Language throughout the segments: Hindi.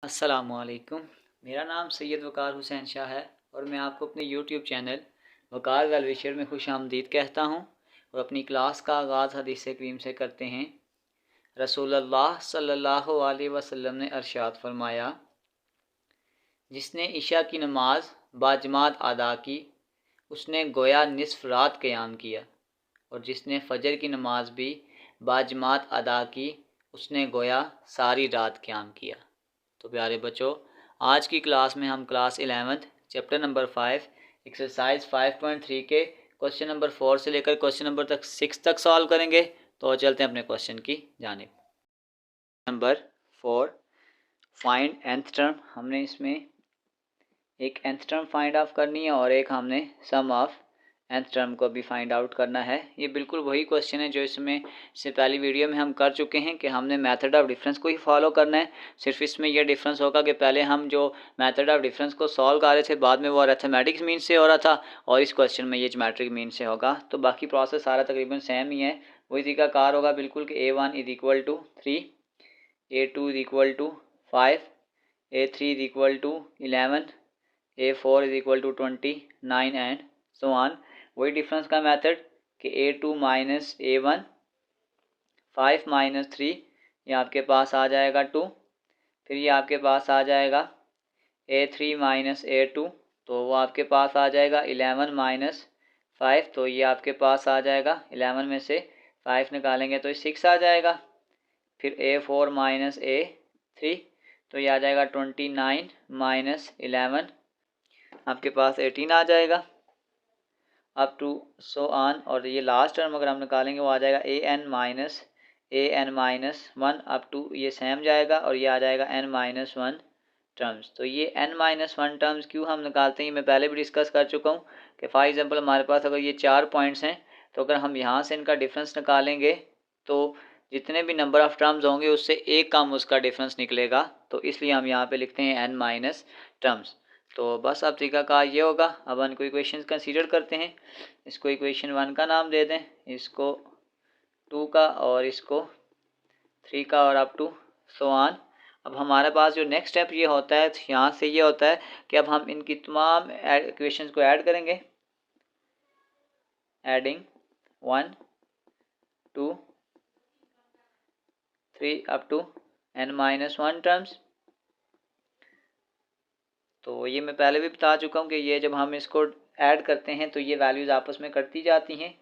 अस्सलामुअलैकुम। मेरा नाम सैयद वकार हुसैन शाह है और मैं आपको अपने यूट्यूब चैनल वकार वेल विशर में खुश आमदीद कहता हूँ और अपनी क्लास का आगाज़ हदीस करीम से करते हैं। रसूलुल्लाह सल्लल्लाहु अलैहि वसल्लम ने अरशाद फरमाया, जिसने इशा की नमाज बाजमात अदा की उसने गोया निसफ रात क़याम किया, और जिसने फ़जर की नमाज भी बाजमात अदा की उसने गोया सारी रात क़याम किया। तो प्यारे बच्चों, आज की क्लास में हम class 11th chapter number 5 exercise 5.3 के क्वेश्चन नंबर 4 से लेकर क्वेश्चन नंबर 6 तक सॉल्व करेंगे। तो चलते हैं अपने क्वेश्चन की जानिब। Number 4, find nth term. हमने इसमें एक nth टर्म फाइंड आउट करनी है और एक हमने सम ऑफ nth टर्म को भी फाइंड आउट करना है। ये बिल्कुल वही क्वेश्चन है जो इसमें से पहली वीडियो में हम कर चुके हैं कि हमने मेथड ऑफ डिफरेंस को ही फॉलो करना है। सिर्फ इसमें यह डिफरेंस होगा कि पहले हम जो मेथड ऑफ डिफरेंस को सॉल्व कर रहे थे बाद में वो अरिथमेटिक्स मीन से हो रहा था और इस क्वेश्चन में ये ज्योमेट्रिक मीन से होगा। तो बाकी प्रोसेस सारा तकरीबन सेम ही है, वही तरीका कार होगा बिल्कुल कि A1 is equal to 3, A2 is equal to 5, A3 is equal to 11, A4 is equal to 29 and so on. वही डिफरेंस का मेथड कि A2 माइनस A1, 5 माइनस 3 ये आपके पास आ जाएगा 2, फिर ये आपके पास आ जाएगा A3 माइनस A2 तो वो आपके पास आ जाएगा 11 माइनस 5, तो ये आपके पास आ जाएगा 11 में से 5 निकालेंगे तो 6 आ जाएगा। फिर A4 माइनस A3 तो ये आ जाएगा 29 माइनस 11, आपके पास 18 आ जाएगा अप टू सो ऑन। और ये लास्ट टर्म अगर हम निकालेंगे वो आ जाएगा an माइनस 1 अप टू ये सेम जाएगा और ये आ जाएगा n माइनस 1 टर्म्स। तो ये n माइनस 1 टर्म्स क्यों हम निकालते हैं मैं पहले भी डिस्कस कर चुका हूँ कि फॉर एग्जांपल हमारे पास अगर ये 4 पॉइंट्स हैं तो अगर हम यहाँ से इनका डिफरेंस निकालेंगे तो जितने भी नंबर ऑफ टर्म्स होंगे उससे एक कम उसका डिफरेंस निकलेगा, तो इसलिए हम यहाँ पे लिखते हैं n माइनस टर्म्स। तो बस अब तरीका कार ये होगा। अब हम कोई इक्वेशन कंसीडर करते हैं। इसको इक्वेशन 1 का नाम दे दें, इसको 2 का और इसको 3 का और अप टू सो ऑन। अब हमारे पास जो नेक्स्ट स्टेप ये होता है यहाँ से ये होता है कि अब हम इनकी तमाम इक्वेशंस को ऐड करेंगे। Adding 1 2 3 up to n minus 1 terms. तो ये मैं पहले भी बता चुका हूँ कि ये जब हम इसको ऐड करते हैं तो ये वैल्यूज़ आपस में कटती जाती हैं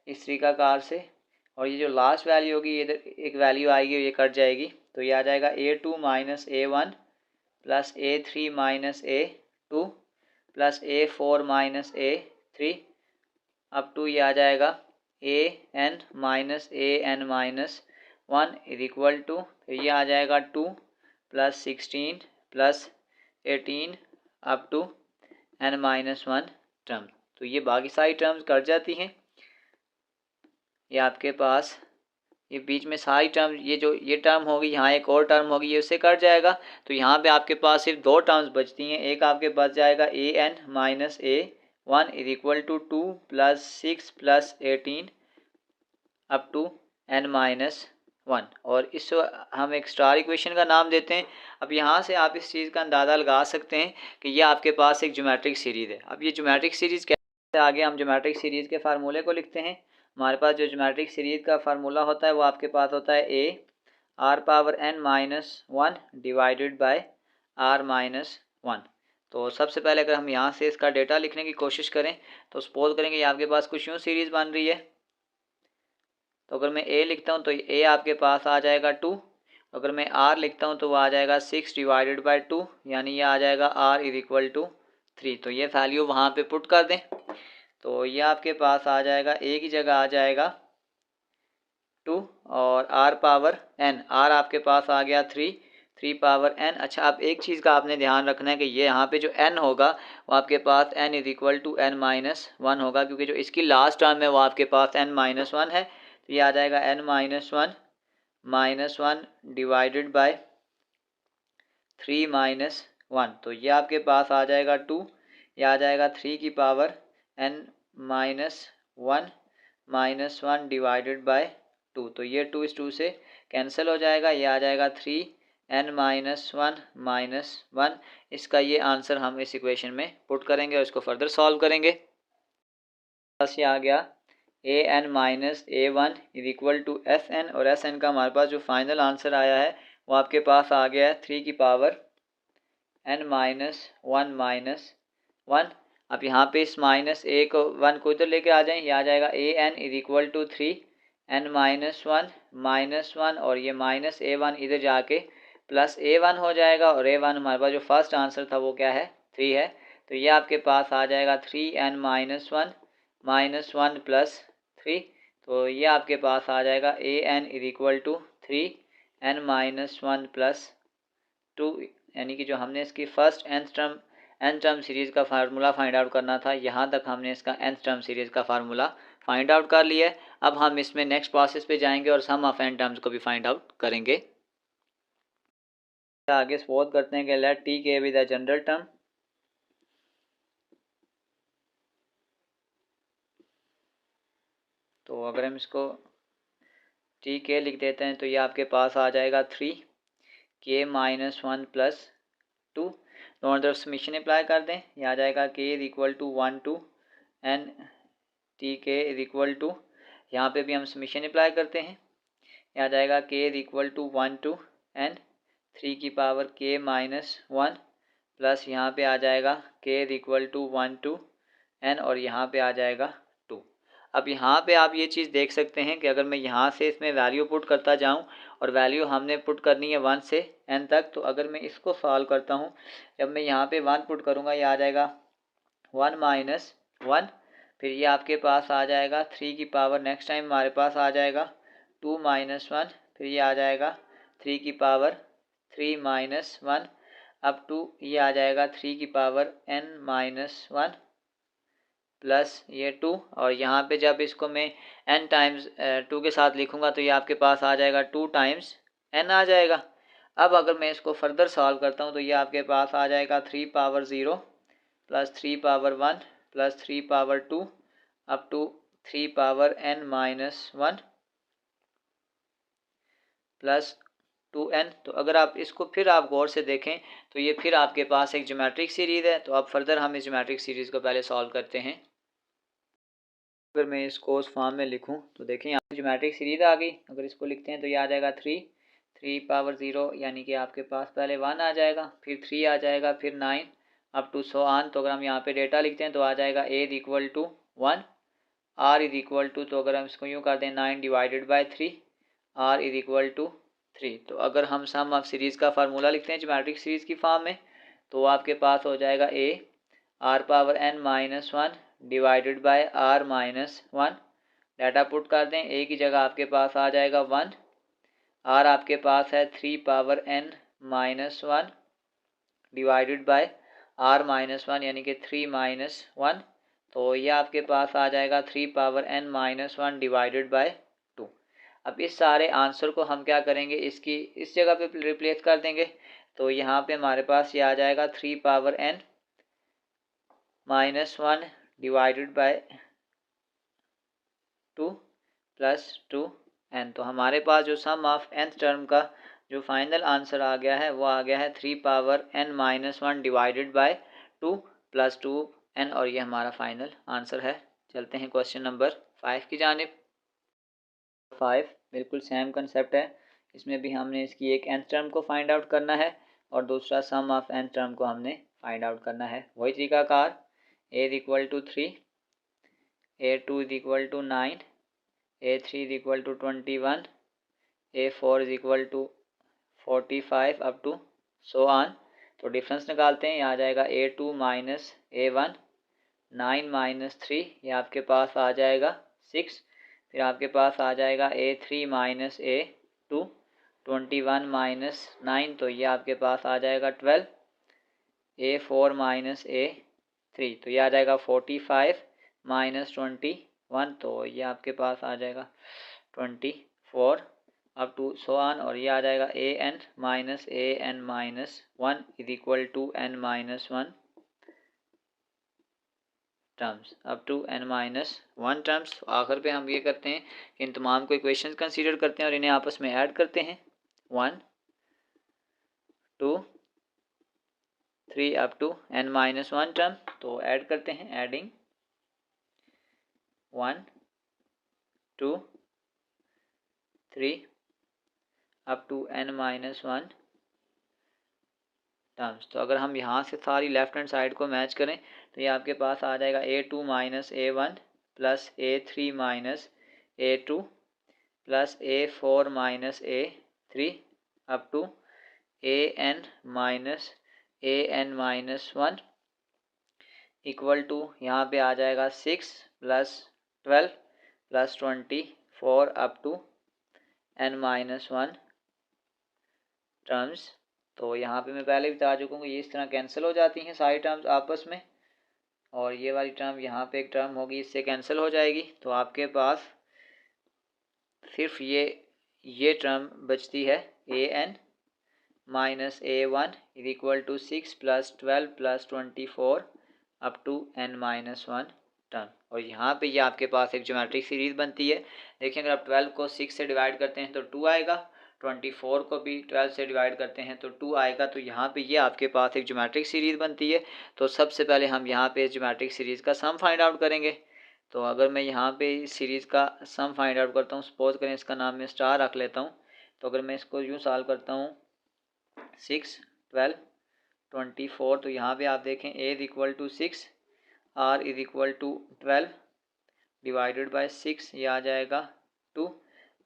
इस तरीका कार से, और ये जो लास्ट वैल्यू होगी ये इधर एक वैल्यू आएगी और ये कट जाएगी तो ये आ जाएगा A2 minus A1 plus A3 minus A2 plus A4 minus A3 up to ये आ जाएगा AN minus AN minus 1 is equal to, फिर ये आ जाएगा 2 plus 16 plus 18 up to n minus 1 term. तो ये बाकी सारी टर्म्स कट जाती हैं। ये आपके पास ये बीच में सारी टर्म ये टर्म होगी, यहाँ एक और टर्म होगी, ये उससे कट जाएगा तो यहाँ पे आपके पास सिर्फ 2 टर्म्स बचती हैं। एक आपके बच जाएगा AN minus A1 is equal to 2 plus 6 plus 18 up to n minus 1, और इस हम एक स्टार इक्वेशन का नाम देते हैं। अब यहाँ से आप इस चीज़ का अंदाज़ा लगा सकते हैं कि ये आपके पास एक ज्योमेट्रिक सीरीज़ है। अब ये ज्योमेट्रिक सीरीज़ कैसे, आगे हम ज्योमेट्रिक सीरीज़ के फार्मूले को लिखते हैं। हमारे पास जो ज्योमेट्रिक सीरीज़ का फार्मूला होता है वो आपके पास होता है a r power n minus 1 divided by r minus 1। तो सबसे पहले अगर हम यहाँ से इसका डेटा लिखने की कोशिश करें तो सपोज करेंगे ये आपके पास कुछ यूँ सीरीज़ बन रही है। तो अगर मैं a लिखता हूँ तो a आपके पास आ जाएगा 2, अगर मैं r लिखता हूँ तो वो आ जाएगा 6 डिवाइडेड बाय 2, यानी ये आ जाएगा r इज इक्वल टू 3। तो ये वैल्यू वहाँ पे पुट कर दें तो ये आपके पास आ जाएगा a की जगह आ जाएगा 2 और r पावर n, r आपके पास आ गया 3 पावर n। अच्छा, अब एक चीज़ का आपने ध्यान रखना है कि ये यहाँ पे जो n होगा वो आपके पास n is equal to n minus 1 होगा, क्योंकि जो इसकी लास्ट टर्म है वो आपके पास n माइनस 1 है। तो ये आ जाएगा n minus 1 divided by 3 minus 1, तो ये आपके पास आ जाएगा 2, ये आ जाएगा 3 की power n minus 1 divided by 2, तो ये 2 इस 2 से कैंसिल हो जाएगा, ये आ जाएगा 3 n माइनस वन। इसका ये आंसर हम इस इक्वेशन में पुट करेंगे और इसको फर्दर सॉल्व करेंगे। बस ये आ गया A N minus A one is equal to S N, और एस एन का हमारे पास जो फाइनल आंसर आया है वो आपके पास आ गया है 3 की पावर n माइनस वन। अब यहाँ पे इस माइनस ए को वन को इधर लेके आ जाएं, ये आ जाएगा A N is equal to 3 n minus one और ये माइनस ए वन इधर जाके प्लस ए वन हो जाएगा, और ए वन हमारे पास जो फर्स्ट आंसर था वो क्या है 3 है। तो ये आपके पास आ जाएगा 3n माइनस वन प्लस 3। तो ये आपके पास आ जाएगा A N is equal to 3n minus one plus 2, यानी कि जो हमने इसकी फर्स्ट एन टर्म सीरीज़ का फार्मूला फाइंड आउट करना था, यहाँ तक हमने इसका एन टर्म सीरीज़ का फार्मूला फाइंड आउट कर लिया है। अब हम इसमें नेक्स्ट प्रोसेस पे जाएंगे और सम ऑफ एन टर्म्स को भी फाइंड आउट करेंगे। आगे सपोज करते हैं कि लेट टी के विद अ जनरल टर्म। तो अगर हम इसको टी के लिख देते हैं तो ये आपके पास आ जाएगा 3k माइनस वन प्लस 2। दोनों तरफ समीशन अप्लाई कर दें, ये आ जाएगा k is equal to 1 to n T k is equal to, यहाँ पे भी हम समीशन अप्लाई करते हैं, ये आ जाएगा k is equal to 1 to n 3 की power k minus one plus यहाँ पे आ जाएगा k is equal to 1 to n और यहाँ पे आ जाएगा 2। अब यहाँ पे आप ये चीज़ देख सकते हैं कि अगर मैं यहाँ से इसमें वैल्यू पुट करता जाऊँ, और वैल्यू हमने पुट करनी है 1 से n तक, तो अगर मैं इसको सॉल्व करता हूँ, जब मैं यहाँ पे 1 पुट करूँगा ये आ जाएगा 1 माइनस वन, फिर ये आपके पास आ जाएगा 3 की पावर, नेक्स्ट टाइम हमारे पास आ जाएगा 2 माइनस वन, फिर ये आ जाएगा 3 की पावर 3 माइनस वन, अब 2 ये आ जाएगा 3 की power n minus one plus ये 2, और यहाँ पे जब इसको मैं n टाइम्स 2 के साथ लिखूँगा तो ये आपके पास आ जाएगा 2 टाइम्स n आ जाएगा। अब अगर मैं इसको फर्दर सॉल्व करता हूँ तो ये आपके पास आ जाएगा 3 power 0 plus 3 power 1 plus 3 power 2 up to 3 power n minus one plus 2n। तो अगर आप इसको फिर आप गौर से देखें तो ये फिर आपके पास एक ज्योमेट्रिक सीरीज़ है। तो अब फर्दर हम इस ज्योमेट्रिक सीरीज़ को पहले सॉल्व करते हैं। अगर मैं इसको उस फॉर्म में लिखूं तो देखें यहाँ ज्योमेट्रिक सीरीज आ गई। अगर इसको लिखते हैं तो ये आ जाएगा 3 पावर 0, यानी कि आपके पास पहले 1 आ जाएगा, फिर 3 आ जाएगा, फिर 9 अप टू सो ऑन। तो अगर हम यहाँ पे डेटा लिखते हैं तो आ जाएगा a is equal to 1, r is equal to, तो अगर हम इसको यूँ कर दें 9 divided by 3, r is equal to 3। तो अगर हम सम ऑफ सीरीज़ का फार्मूला लिखते हैं ज्योमेट्रिक सीरीज़ की फॉर्म में तो आपके पास हो जाएगा a r power n minus one divided by r minus one. Data put कर दें, a की जगह आपके पास आ जाएगा 1, r आपके पास है 3 power n minus one divided by r minus one, यानी कि 3 माइनस वन। तो ये आपके पास आ जाएगा 3 power n minus one divided by 2। अब इस सारे आंसर को हम क्या करेंगे, इसकी इस जगह पे रिप्लेस कर देंगे। तो यहाँ पे हमारे पास ये आ जाएगा 3 power n minus one divided by 2 plus 2n। तो हमारे पास जो सम ऑफ nth टर्म का जो फाइनल आंसर आ गया है वो आ गया है 3 power n minus one divided by 2 plus 2n, और ये हमारा फाइनल आंसर है। चलते हैं क्वेश्चन नंबर 5 की जानिब। 5 बिल्कुल सेम कंसेप्ट है, इसमें भी हमने इसकी एक nth टर्म को फाइंड आउट करना है और दूसरा सम ऑफ nth टर्म को हमने फाइंड आउट करना है। वही तरीकाकार, a is equal to 3, a2 is equal to 9, a3 is equal to 21, a4 is equal to 45 up to so on. तो डिफरेंस निकालते हैं, यहाँ आ जाएगा a2 माइनस a1, 9 माइनस 3, ये आपके पास आ जाएगा 6, फिर आपके पास आ जाएगा a3 माइनस a2, 21 माइनस 9, तो ये आपके पास आ जाएगा 12, a4 माइनस a3, तो ये आ जाएगा 45 माइनस 21, तो ये आपके पास आ जाएगा 24 अप टू सो ऑन, और ये आ जाएगा an minus one is equal to n minus one terms up to n minus one terms. तो आखिर पे हम ये करते हैं कि इन तमाम को इक्वेशंस कंसीडर करते हैं और इन्हें आपस में ऐड करते हैं। 1 2 3 अप टू n-1 टर्म। तो ऐड करते हैं, adding 1 2 3 up to n-1 terms. तो अगर हम यहाँ से सारी लेफ्ट हैंड साइड को मैच करें तो ये आपके पास आ जाएगा a2 minus a1 plus a3 minus a2 plus a4 minus a3 up to an minus 1 equal to यहाँ पे आ जाएगा 6 plus 12 plus 24 up to n-1 terms. तो यहाँ पे मैं पहले बता चुका हूँ, ये इस तरह कैंसिल हो जाती हैं सारी टर्म्स आपस में, और ये वाली टर्म यहाँ पे एक टर्म होगी, इससे कैंसिल हो जाएगी। तो आपके पास सिर्फ ये टर्म बचती है an minus a1 is equal to 6 plus 12 plus 24 up to n-1 term. और यहाँ पे ये आपके पास एक ज्योमेट्रिक सीरीज बनती है। देखिए अगर आप 12 को 6 से डिवाइड करते हैं तो 2 आएगा, 24 को भी 12 से डिवाइड करते हैं तो 2 आएगा। तो यहाँ पे ये आपके पास एक ज्योमेट्रिक सीरीज बनती है। तो सबसे पहले हम यहाँ पे इस ज्योमेट्रिक सीरीज का सम फाइंड आउट करेंगे। तो अगर मैं यहाँ पे इस सीरीज़ का सम फाइंड आउट करता हूँ, सपोज करें इसका नाम मैं स्टार रख लेता हूँ। तो अगर मैं इसको यूँ सॉल्व करता हूँ 6 12 24, तो यहाँ पे आप देखें a is equal to 6, r is equal to 12 divided by 6, ये आ जाएगा 2,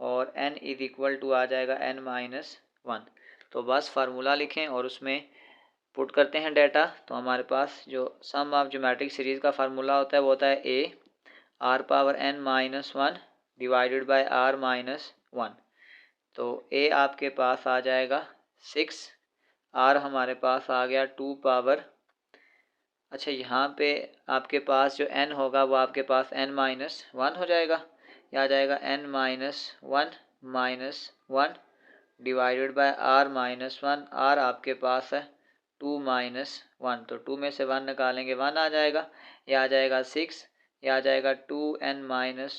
और n इज इक्वल टू आ जाएगा n-1। तो बस फार्मूला लिखें और उसमें पुट करते हैं डाटा। तो हमारे पास जो सम ऑफ ज्योमेट्रिक सीरीज़ का फार्मूला होता है वो होता है a r power n-1 divided by r-1। तो a आपके पास आ जाएगा 6, r हमारे पास आ गया 2 पावर, अच्छा यहाँ पे आपके पास जो n होगा वो आपके पास n-1 हो जाएगा, या आ जाएगा n-1 divided by r-1। r आपके पास है 2-1, तो 2 में से 1 निकालेंगे 1 आ जाएगा, यह आ जाएगा 6, यह आ जाएगा 2n-1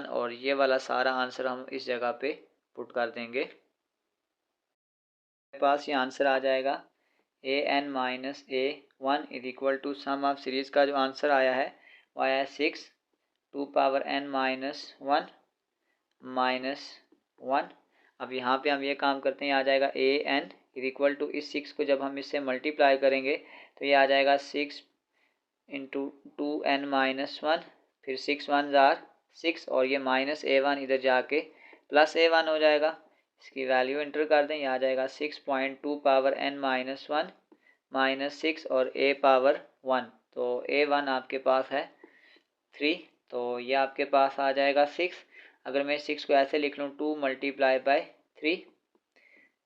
और ये वाला सारा आंसर हम इस जगह पे पुट कर देंगे। मेरे पास ये आंसर आ जाएगा an-a1 is equal to sum of series का जो आंसर आया है वो आया है 6 2 पावर n-1 माइनस 1। अब यहाँ पे हम ये काम करते हैं, आ जाएगा an इज इक्वल टू इस 6 को जब हम इससे मल्टीप्लाई करेंगे तो ये आ जाएगा 6 इंटू 2n-1, फिर 6 1 जार 6 और ये माइनस a1 इधर जाके प्लस a1 हो जाएगा। इसकी वैल्यू एंटर कर दें, यह आ जाएगा 6.2 पावर n-1 माइनस 6 और a पावर 1। तो a1 आपके पास है 3, तो ये आपके पास आ जाएगा 6। अगर मैं 6 को ऐसे लिख लूँ 2 मल्टीप्लाई बाय 3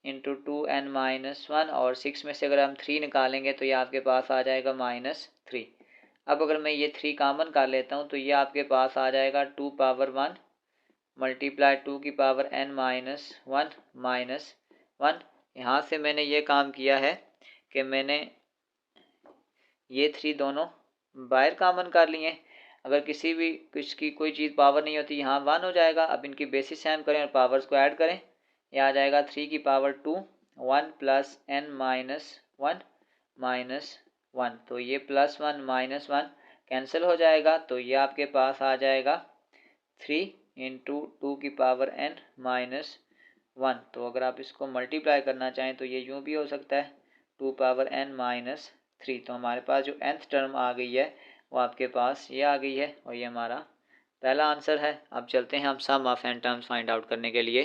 इंटू 2n-1 और 6 में से अगर हम 3 निकालेंगे तो ये आपके पास आ जाएगा -3। अब अगर मैं ये 3 कॉमन कर लेता हूँ तो ये आपके पास आ जाएगा 2 पावर 1 मल्टीप्लाई 2 की पावर n-1 माइनस 1। यहाँ से मैंने ये काम किया है कि मैंने ये 3 दोनों बाहर कॉमन कर लिए। अगर किसी भी की कोई चीज़ पावर नहीं होती, यहाँ 1 हो जाएगा। अब इनकी बेसिस सेम करें और पावर्स को ऐड करें, यह आ जाएगा 3 की पावर 2 1 प्लस n-1 माइनस 1। तो ये +1 -1 कैंसिल हो जाएगा, तो ये आपके पास आ जाएगा 3 इंटू 2 की पावर n-1। तो अगर आप इसको मल्टीप्लाई करना चाहें तो ये यूँ भी हो सकता है 2 पावर n-3। तो हमारे पास जो nth टर्म आ गई है वो आपके पास ये आ गई है, और ये हमारा पहला आंसर है। अब चलते हैं हम sum of n terms find out करने के लिए।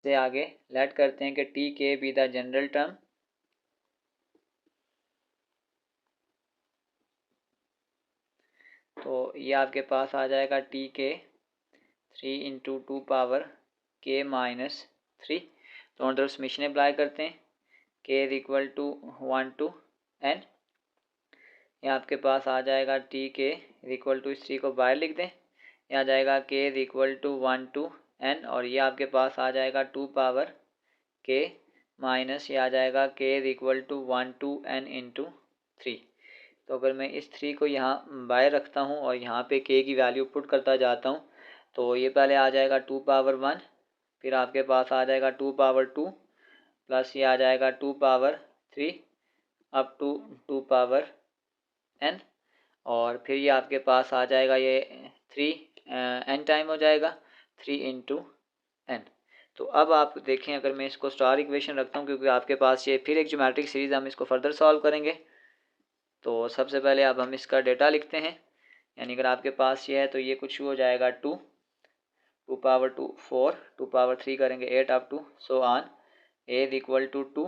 से आगे लेट करते हैं कि T k be the general term. तो ये आपके पास आ जाएगा टी के 3 इंटू 2 पावर के माइनस 3। तो अंडर समेशन अप्लाई करते हैं, k is equal to 1 to n। ये आपके पास आ जाएगा T k is equal to, इस 3 को बाहर लिख दें, ये आ जाएगा k is equal to 1 to n, और ये आपके पास आ जाएगा 2 पावर के माइनस, ये आ जाएगा k is equal to 1 to n into 3। तो अगर मैं इस 3 को यहाँ बाहर रखता हूँ और यहाँ पे के की वैल्यू पुट करता जाता हूँ तो ये पहले आ जाएगा 2 पावर 1, फिर आपके पास आ जाएगा 2 पावर 2 प्लस ये आ जाएगा 2 power 3 up to 2 power n, और फिर ये आपके पास आ जाएगा ये 3 n टाइम हो जाएगा 3 इंटू n। तो अब आप देखें, अगर मैं इसको स्टार इक्वेशन रखता हूँ, क्योंकि आपके पास ये फिर एक ज्योमेट्रिक सीरीज, हम इसको फर्दर सॉल्व करेंगे। तो सबसे पहले अब हम इसका डेटा लिखते हैं, यानी अगर आपके पास ये है तो ये कुछ हो जाएगा 2 पावर 2 4, 2 पावर 3 करेंगे 8 up to so on, a is equal to 2,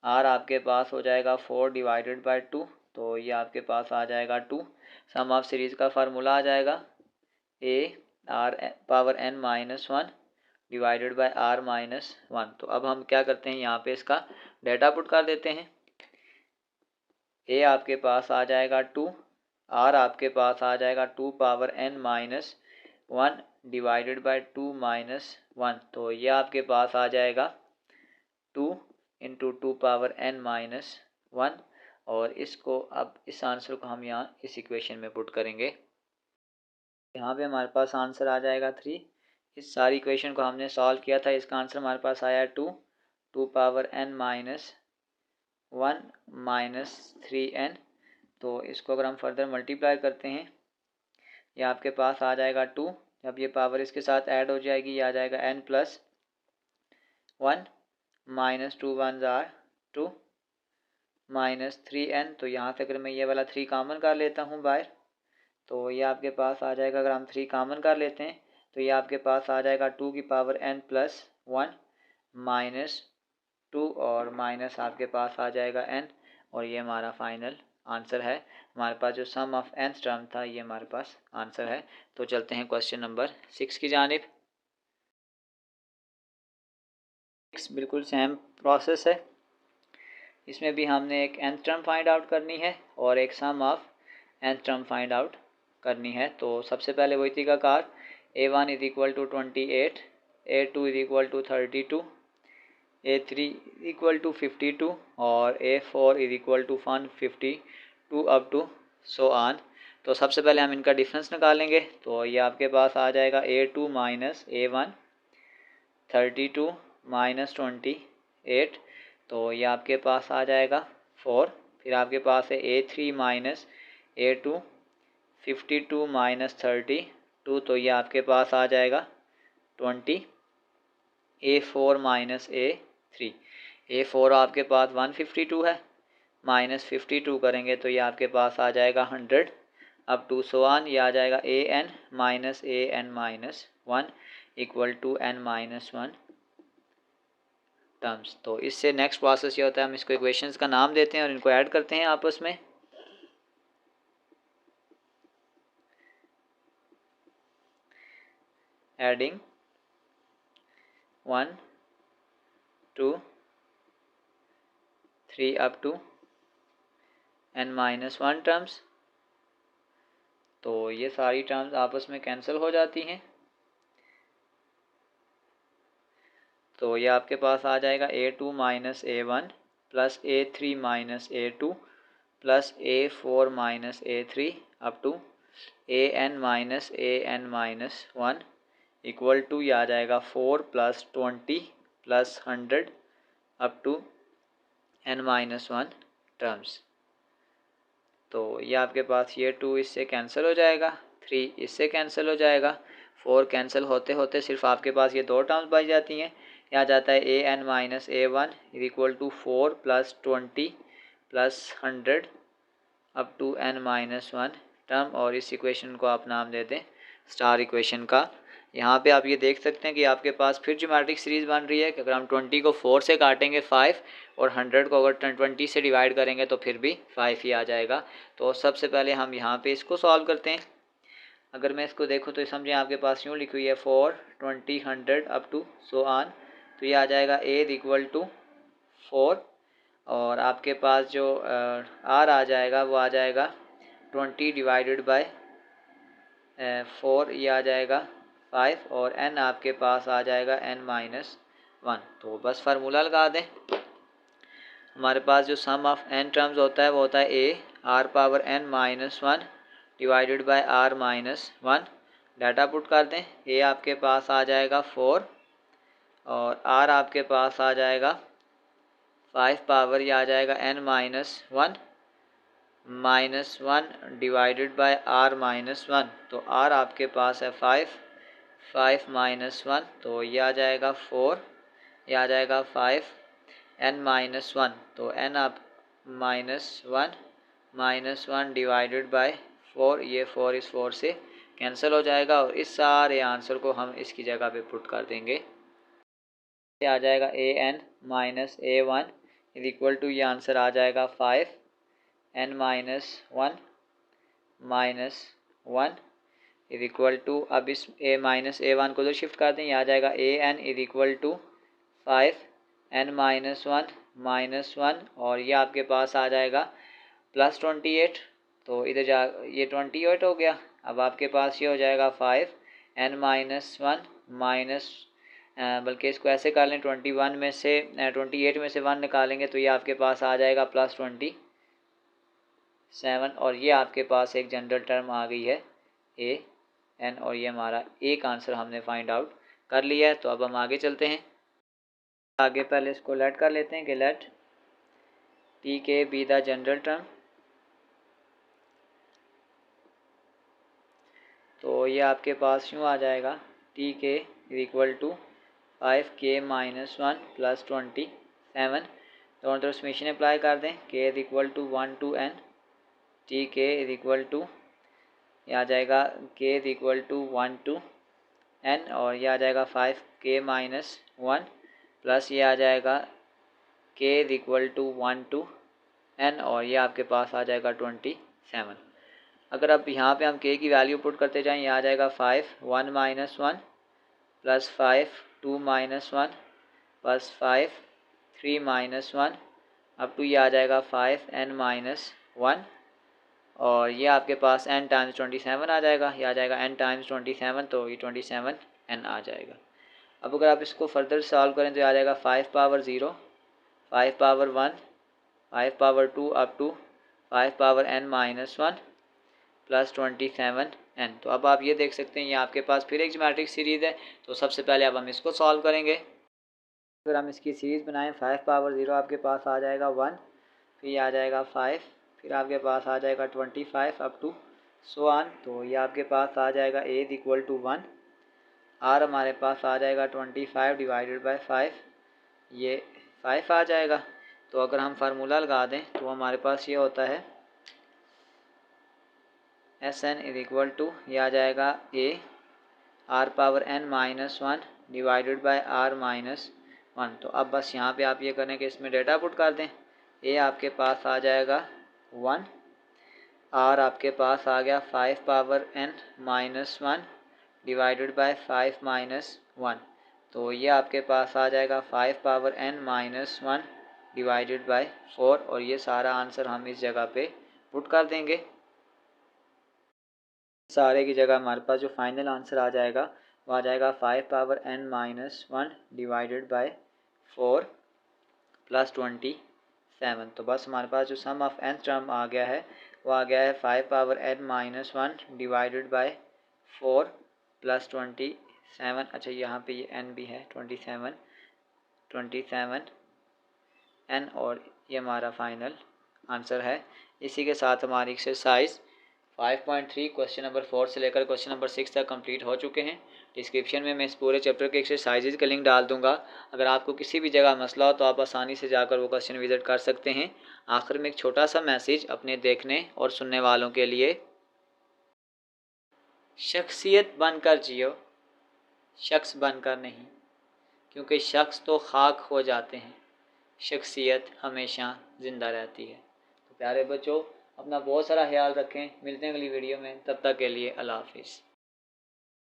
r आपके पास हो जाएगा 4 डिवाइडेड बाय 2, तो ये आपके पास आ जाएगा 2। सम ऑफ सीरीज का फार्मूला आ जाएगा a r power n minus 1 divided by r minus 1। तो अब हम क्या करते हैं, यहाँ पे इसका डेटा पुट कर देते हैं। a आपके पास आ जाएगा 2, r आपके पास आ जाएगा 2 power n minus 1 divided by 2 minus 1, तो ये आपके पास आ जाएगा 2 इंटू 2 पावर n माइनस 1, और इसको अब इस आंसर को हम यहाँ इस इक्वेशन में पुट करेंगे। यहाँ पे हमारे पास आंसर आ जाएगा 3। इस सारी इक्वेशन को हमने सॉल्व किया था, इसका आंसर हमारे पास आया 2 power n minus 1 minus 3n। तो इसको अगर हम फर्दर मल्टीप्लाई करते हैं, ये आपके पास आ जाएगा 2, जब ये पावर इसके साथ ऐड हो जाएगी ये आ जाएगा n plus 1 minus 2 1 jar 2 minus 3n। तो यहाँ से अगर मैं ये वाला 3 कॉमन कर लेता हूँ बाहर, तो ये आपके पास आ जाएगा, अगर हम 3 कॉमन कर लेते हैं तो ये आपके पास आ जाएगा 2 की पावर n प्लस 1 माइनस 2, और माइनस आपके पास आ जाएगा n, और ये हमारा फाइनल आंसर है। हमारे पास जो सम ऑफ nth टर्म था ये हमारे पास आंसर है। तो चलते हैं क्वेश्चन नंबर 6 की जानिब। बिल्कुल सेम प्रोसेस है, इसमें भी हमने एक nth टर्म फाइंड आउट करनी है और एक sum of nth term find out करनी है। तो सबसे पहले वही तरीकाकार, a1 is equal to 28, a2 is equal to 32, a3 equal to 52 और a4 is equal to 152 up to so on. तो सबसे पहले हम इनका डिफरेंस निकालेंगे, तो ये आपके पास आ जाएगा a2 माइनस a1 32 माइनस 28, तो ये आपके पास आ जाएगा 4। फिर आपके पास है a3 माइनस a2 52 माइनस 32, तो ये आपके पास आ जाएगा 20। a4 माइनस a3, a4 आपके पास 152 है, माइनस 52 करेंगे तो ये आपके पास आ जाएगा 100 अप टू सो ऑन। ये आ जाएगा an minus an minus 1 equal to n minus 1 terms. तो इससे नेक्स्ट प्रोसेस ये होता है, हम इसको इक्वेशंस का नाम देते हैं और इनको ऐड करते हैं आपस में। Adding 1 2 3 up to n minus 1 terms. तो ये सारी टर्म्स आपस में कैंसिल हो जाती हैं, तो ये आपके पास आ जाएगा a2 minus a1 plus a3 minus a2 plus a4 minus a3 up to an minus 1 equal to ये आ जाएगा 4 plus 20 plus 100 up to n minus 1 terms. तो ये आपके पास ये 2 इससे कैंसिल हो जाएगा, 3 इससे कैंसिल हो जाएगा, 4 कैंसिल होते होते सिर्फ आपके पास ये 2 टर्म्स बच जाती हैं। यहाँ जाता है an minus a1 is equal to 4 plus 20 plus 100 up to n minus 1 term, और इस इक्वेशन को आप नाम दे दें स्टार इक्वेशन का। यहाँ पे आप ये देख सकते हैं कि आपके पास फिर ज्योमेट्रिक सीरीज़ बन रही है कि अगर हम 20 को 4 से काटेंगे 5, और 100 को अगर 20 से डिवाइड करेंगे तो फिर भी 5 ही आ जाएगा। तो सबसे पहले हम यहाँ पे इसको सॉल्व करते हैं। अगर मैं इसको देखूँ तो समझें आपके पास यूँ लिखी हुई है 4 20 100 अप टू सो ऑन, तो ये आ जाएगा a इक्वल टू 4, और आपके पास जो r आ जाएगा वो आ जाएगा 20 डिवाइडेड बाय 4, ये आ जाएगा 5, और n आपके पास आ जाएगा n माइनस 1। तो बस फार्मूला लगा दें। हमारे पास जो सम ऑफ n टर्म्स होता है वो होता है a r power n minus 1 divided by r minus 1। Data put कर दें, a आपके पास आ जाएगा 4 और r आपके पास आ जाएगा 5 पावर ये आ जाएगा n minus one divided by r minus one. तो r आपके पास है 5 माइनस वन, तो ये आ जाएगा 4, ये आ जाएगा 5 n माइनस वन। तो n आप माइनस वन डिवाइडेड बाय 4, ये 4 इस 4 से कैंसिल हो जाएगा और इस सारे आंसर को हम इसकी जगह पे पुट कर देंगे। ये आ जाएगा an minus a1 is equal to, ये आंसर आ जाएगा 5 n minus one is equal to, अब इस a माइनस a1 को तो शिफ्ट कर दें, ये आ जाएगा an is equal to 5 n minus one और ये आपके पास आ जाएगा प्लस 28। तो इधर जा ये 28 हो गया। अब आपके पास ये हो जाएगा 5 n माइनस वन माइनस, बल्कि इसको ऐसे कर लें 21 में से 28 में से 1 निकालेंगे तो ये आपके पास आ जाएगा प्लस 27 और ये आपके पास एक जनरल टर्म आ गई है a n और ये हमारा एक आंसर हमने फाइंड आउट कर लिया है। तो अब हम आगे चलते हैं। आगे पहले इसको लेट कर लेते हैं कि let T k be the general term. तो ये आपके पास यूँ आ जाएगा T k is equal to 5k minus one plus 27। दोनों तरफ समेशन अप्लाई कर दें, k is equal to 1 to n, T k is equal to ये आ जाएगा k is equal to 1 to n और ये आ जाएगा 5k माइनस वन प्लस ये आ जाएगा k is equal to 1 to n और ये आपके पास आ जाएगा 27। अगर अब यहाँ पे हम k की वैल्यू पुट करते जाएं, ये आ जाएगा 5 1 minus one plus 5 2 minus one plus 5 3 minus one up to ये आ जाएगा 5 n माइनस वन और ये आपके पास n टाइम्स 27 आ जाएगा, ये आ जाएगा n टाइम्स 27, तो ये 27 n आ जाएगा। अब अगर आप इसको फर्दर सॉल्व करें तो ये आ जाएगा 5 power 0 5 power 1 5 power 2 up to 5 power n minus one plus 27 n। तो अब आप ये देख सकते हैं ये आपके पास फिर एक ज्योमेट्रिक सीरीज़ है। तो सबसे पहले अब हम इसको सॉल्व करेंगे। अगर हम इसकी सीरीज़ बनाएं 5 पावर 0 आपके पास आ जाएगा 1, फिर ये आ जाएगा 5, फिर आपके पास आ जाएगा 25 अप टू सो ऑन। तो ये आपके पास आ जाएगा a is equal to 1, r हमारे पास आ जाएगा 25 डिवाइडेड बाय 5, ये 5 आ जाएगा। तो अगर हम फार्मूला लगा दें तो हमारे पास ये होता है Sn इज इक्वल टू ये आ जाएगा a r power n minus one divided by r minus one. तो अब बस यहाँ पे आप ये करें कि इसमें डेटा पुट कर दें। a आपके पास आ जाएगा 1, r आपके पास आ गया 5 power n minus one divided by 5 minus one. तो ये आपके पास आ जाएगा 5 power n minus one divided by 4 और ये सारा आंसर हम इस जगह पे पुट कर देंगे। सारे की जगह हमारे पास जो फाइनल आंसर आ जाएगा वो आ जाएगा 5 power n minus one divided by 4 plus 27। तो बस हमारे पास जो सम ऑफ n टर्म आ गया है वो आ गया है 5 power n minus one divided by 4 plus 27। अच्छा यहाँ पे ये n भी है 27 n और ये हमारा फाइनल आंसर है। इसी के साथ हमारी एक्सरसाइज 5.3 क्वेश्चन नंबर 4 से लेकर क्वेश्चन नंबर 6 तक कंप्लीट हो चुके हैं। डिस्क्रिप्शन में मैं इस पूरे चैप्टर के एक्सरसाइजेज का लिंक डाल दूंगा। अगर आपको किसी भी जगह मसला हो तो आप आसानी से जाकर वो क्वेश्चन विजिट कर सकते हैं। आखिर में एक छोटा सा मैसेज अपने देखने और सुनने वालों के लिए, शख्सियत बनकर जियो, शख्स बनकर नहीं, क्योंकि शख्स तो खाक हो जाते हैं, शख्सियत हमेशा ज़िंदा रहती है। तो प्यारे बच्चों, अपना बहुत सारा ख्याल रखें। मिलते हैं अगली वीडियो में, तब तक के लिए अल्लाह हाफिज़।